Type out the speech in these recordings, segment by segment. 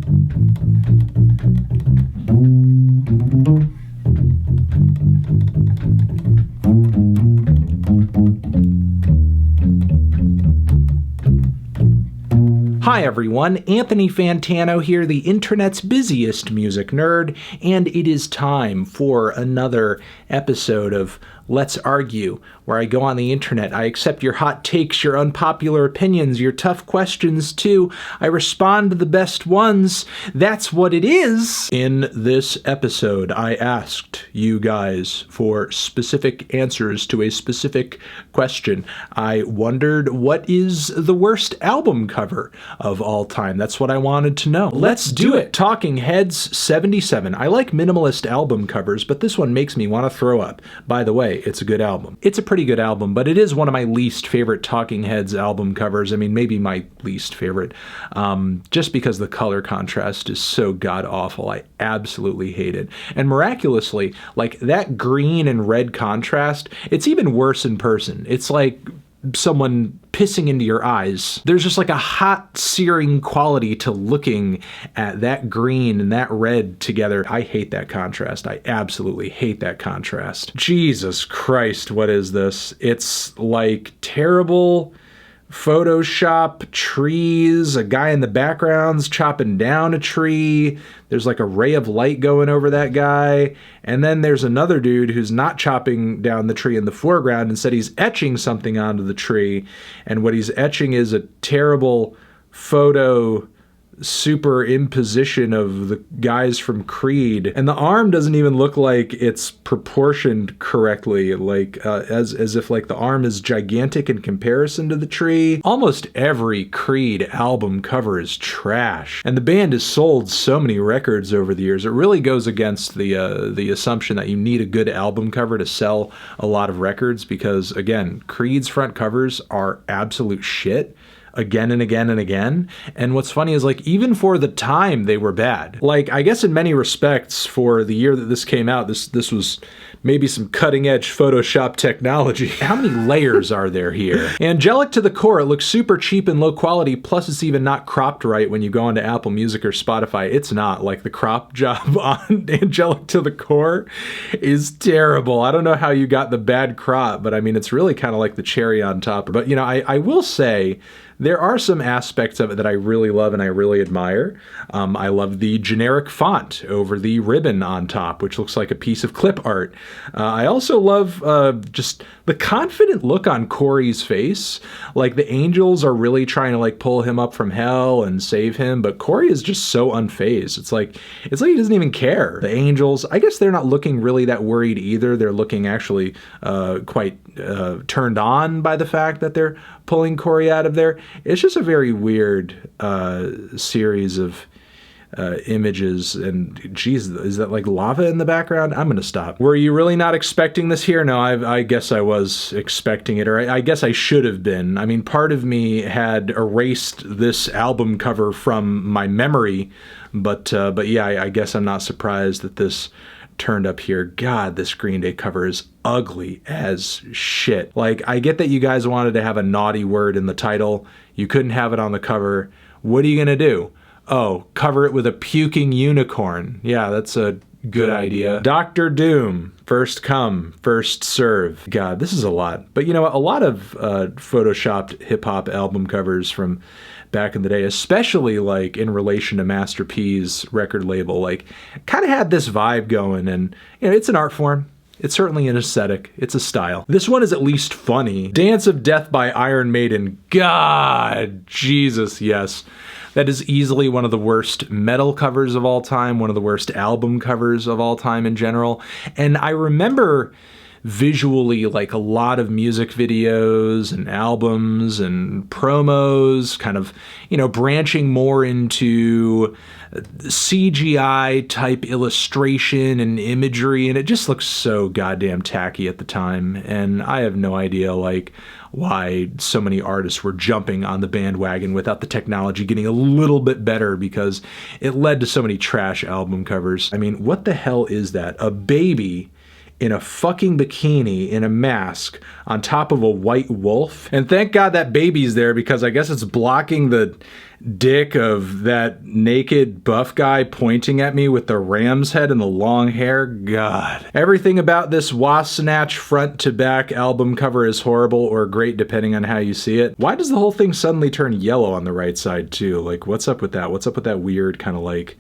Hi everyone, Anthony Fantano here, the internet's busiest music nerd, and it is time for another episode of Let's Argue, where I go on the internet, I accept your hot takes, your unpopular opinions, your tough questions too. I respond to the best ones. That's what it is. In this episode, I asked you guys for specific answers to a specific question. I wondered, what is the worst album cover of all time? That's what I wanted to know. Let's do it. Talking Heads 77. I like minimalist album covers, but this one makes me want to throw up. By the way, it's a good album. It's a pretty good album, but it is one of my least favorite Talking Heads album covers. I mean, maybe my least favorite, just because the color contrast is so god-awful. I absolutely hate it. And miraculously, like that green and red contrast, it's even worse in person. It's like someone pissing into your eyes. There's just like a hot, searing quality to looking at that green and that red together. I hate that contrast. I absolutely hate that contrast. Jesus Christ, what is this? It's like terrible Photoshop trees, a guy in the background's chopping down a tree, there's like a ray of light going over that guy, and then there's another dude who's not chopping down the tree in the foreground, instead he's etching something onto the tree, and what he's etching is a terrible photo superimposition of the guys from Creed, and the arm doesn't even look like it's proportioned correctly, like as if like the arm is gigantic in comparison to the tree. Almost every Creed album cover is trash, and the band has sold so many records over the years. It really goes against the assumption that you need a good album cover to sell a lot of records, because again, Creed's front covers are absolute shit again and again and again. And what's funny is, like, even for the time, they were bad. Like, I guess in many respects, for the year that this came out, this was maybe some cutting-edge Photoshop technology. How many layers are there here? Angelic to the core. It looks super cheap and low quality, plus it's even not cropped right when you go onto Apple Music or Spotify. It's not. Like, the crop job on Angelic to the core is terrible. I don't know how you got the bad crop, but I mean, it's really kind of like the cherry on top. But, you know, I will say, there are some aspects of it that I really love and I really admire. I love the generic font over the ribbon on top, which looks like a piece of clip art. I also love just the confident look on Corey's face. Like, the angels are really trying to like pull him up from hell and save him, but Corey is just so unfazed. It's like he doesn't even care. The angels, I guess they're not looking really that worried either. They're looking actually quite turned on by the fact that they're pulling Corey out of there. It's just a very weird series of images, and geez, is that like lava in the background? I'm gonna stop. Were you really not expecting this here? No, I guess I was expecting it, or I guess I should have been. I mean, part of me had erased this album cover from my memory, but yeah, I guess I'm not surprised that this turned up here. God, this Green Day cover is ugly as shit. Like, I get that you guys wanted to have a naughty word in the title. You couldn't have it on the cover. What are you gonna do? Oh, cover it with a puking unicorn. Yeah, that's a good idea. Dr. Dooom. First come, first serve. God, this is a lot. But you know what? A lot of photoshopped hip-hop album covers from back in the day, especially like in relation to Master P's record label, like kind of had this vibe going, and you know, it's an art form. It's certainly an aesthetic. It's a style. This one is at least funny. Dance of Death by Iron Maiden. God, Jesus, yes. That is easily one of the worst metal covers of all time, one of the worst album covers of all time in general. And I remember visually, like, a lot of music videos and albums and promos kind of, you know, branching more into CGI type illustration and imagery, and it just looks so goddamn tacky at the time. And I have no idea, like, why so many artists were jumping on the bandwagon without the technology getting a little bit better, because it led to so many trash album covers. I mean, what the hell is that? A baby in a fucking bikini in a mask on top of a white wolf. And thank God that baby's there, because I guess it's blocking the dick of that naked buff guy pointing at me with the ram's head and the long hair. God. Everything about this Wasnatch front to back album cover is horrible or great depending on how you see it. Why does the whole thing suddenly turn yellow on the right side too? Like, what's up with that? What's up with that weird kind of like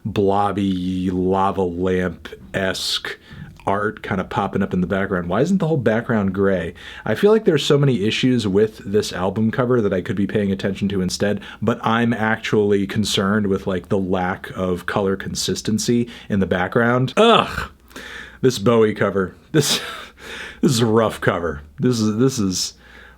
blobby lava lamp-esque art kind of popping up in the background? Why isn't the whole background gray? I feel like there's so many issues with this album cover that I could be paying attention to instead, but I'm actually concerned with like the lack of color consistency in the background. Ugh! This Bowie cover. This is a rough cover. This is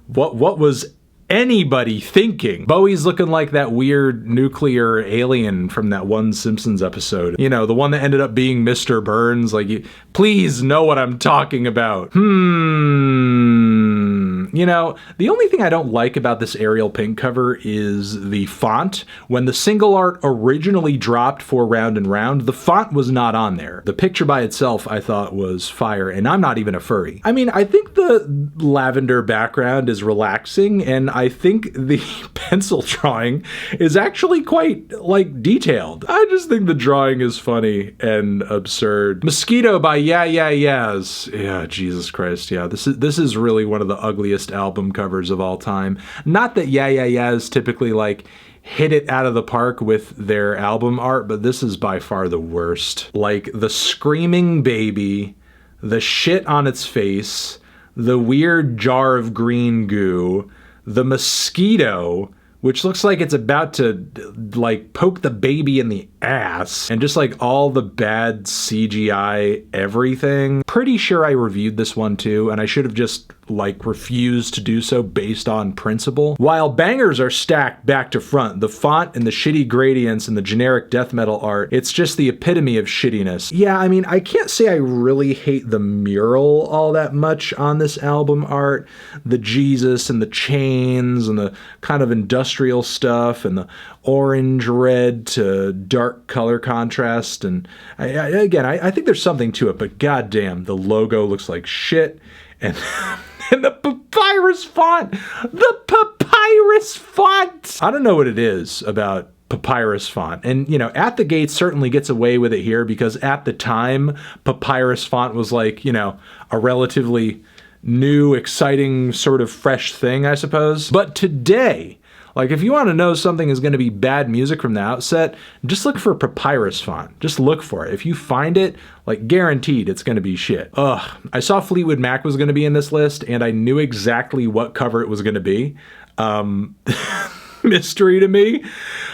what was anybody thinking? Bowie's looking like that weird nuclear alien from that one Simpsons episode. You know, the one that ended up being Mr. Burns. Like, please know what I'm talking about. You know, the only thing I don't like about this Ariel Pink cover is the font. When the single art originally dropped for Round and Round, the font was not on there. The picture by itself I thought was fire, and I'm not even a furry. I mean, I think the lavender background is relaxing, and I think the pencil drawing is actually quite, like, detailed. I just think the drawing is funny and absurd. Mosquito by Yeah Yeah Yeahs. Yeah, Jesus Christ, yeah. This is really one of the ugliest album covers of all time. Not that Yeah Yeah Yeahs typically, like, hit it out of the park with their album art, but this is by far the worst. Like, the screaming baby, the shit on its face, the weird jar of green goo, the mosquito, which looks like it's about to, like, poke the baby in the ass, and just, like, all the bad CGI everything. Pretty sure I reviewed this one too, and I should have just, like, refused to do so based on principle. While bangers are stacked back to front, the font and the shitty gradients and the generic death metal art, it's just the epitome of shittiness. Yeah, I mean, I can't say I really hate the mural all that much on this album art. The Jesus and the chains and the kind of industrial stuff and the orange red to dark color contrast, and I think there's something to it, but goddamn, the logo looks like shit, and and the Papyrus font, I don't know what it is about Papyrus font, and you know, At the Gates certainly gets away with it here because at the time Papyrus font was like, you know, a relatively new, exciting, sort of fresh thing, I suppose. But today, like, if you want to know something is going to be bad music from the outset, just look for Papyrus font. Just look for it. If you find it, like, guaranteed it's going to be shit. Ugh. I saw Fleetwood Mac was going to be in this list, and I knew exactly what cover it was going to be. Mystery to me.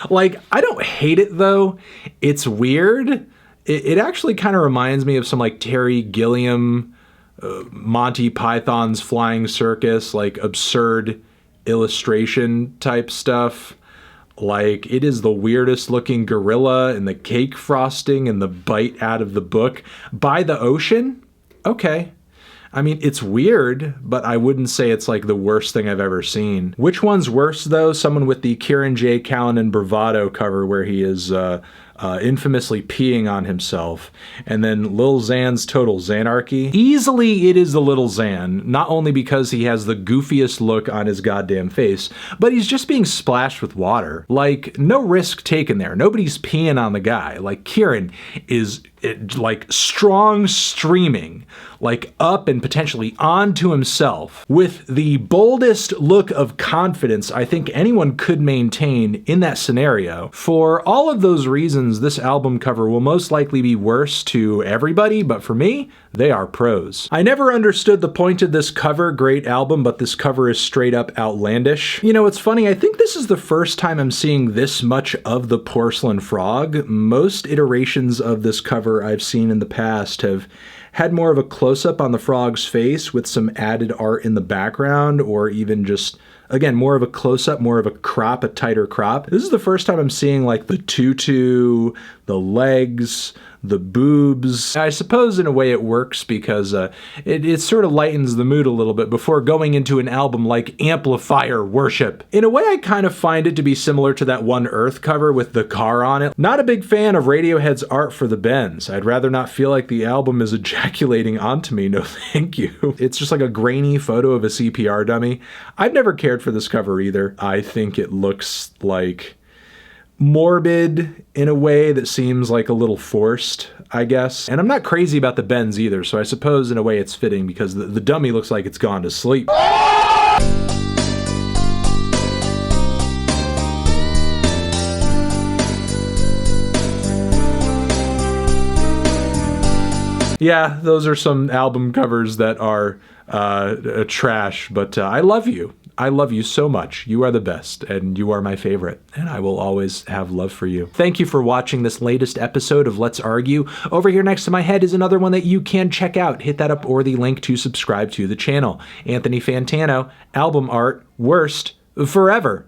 Like, I don't hate it, though. It's weird. It actually kind of reminds me of some, like, Terry Gilliam, Monty Python's Flying Circus, like, absurd illustration type stuff. Like, it is the weirdest looking gorilla and the cake frosting and the bite out of the book by the ocean. Okay. I mean, it's weird, but I wouldn't say it's like the worst thing I've ever seen. Which one's worse though? Someone with the Kieran J. Callanan Bravado cover where he is infamously peeing on himself, and then Lil Xan's Total Xanarchy. Easily it is the Little Xan, not only because he has the goofiest look on his goddamn face, but he's just being splashed with water. Like, no risk taken there. Nobody's peeing on the guy. Like, Kieran is like strong streaming, like up and potentially onto himself with the boldest look of confidence I think anyone could maintain in that scenario. For all of those reasons, this album cover will most likely be worse to everybody, but for me, they are pros. I never understood the point of this cover. Great album, but this cover is straight up outlandish. You know, it's funny, I think this is the first time I'm seeing this much of the porcelain frog. Most iterations of this cover I've seen in the past have had more of a close-up on the frog's face with some added art in the background, or even just, again, more of a close-up, more of a crop, a tighter crop. This is the first time I'm seeing like the tutu, the legs, the boobs. I suppose in a way it works because it sort of lightens the mood a little bit before going into an album like Amplifier Worship. In a way, I kind of find it to be similar to that One Earth cover with the car on it. Not a big fan of Radiohead's art for the bends. I'd rather not feel like the album is ejaculating onto me, no thank you. It's just like a grainy photo of a CPR dummy. I've never cared for this cover either. I think it looks like morbid in a way that seems like a little forced, I guess. And I'm not crazy about the bends either, so I suppose in a way it's fitting because the dummy looks like it's gone to sleep. Yeah, those are some album covers that are trash, but I love you. I love you so much. You are the best, and you are my favorite, and I will always have love for you. Thank you for watching this latest episode of Let's Argue. Over here next to my head is another one that you can check out. Hit that up or the link to subscribe to the channel. Anthony Fantano, album art, worst, forever.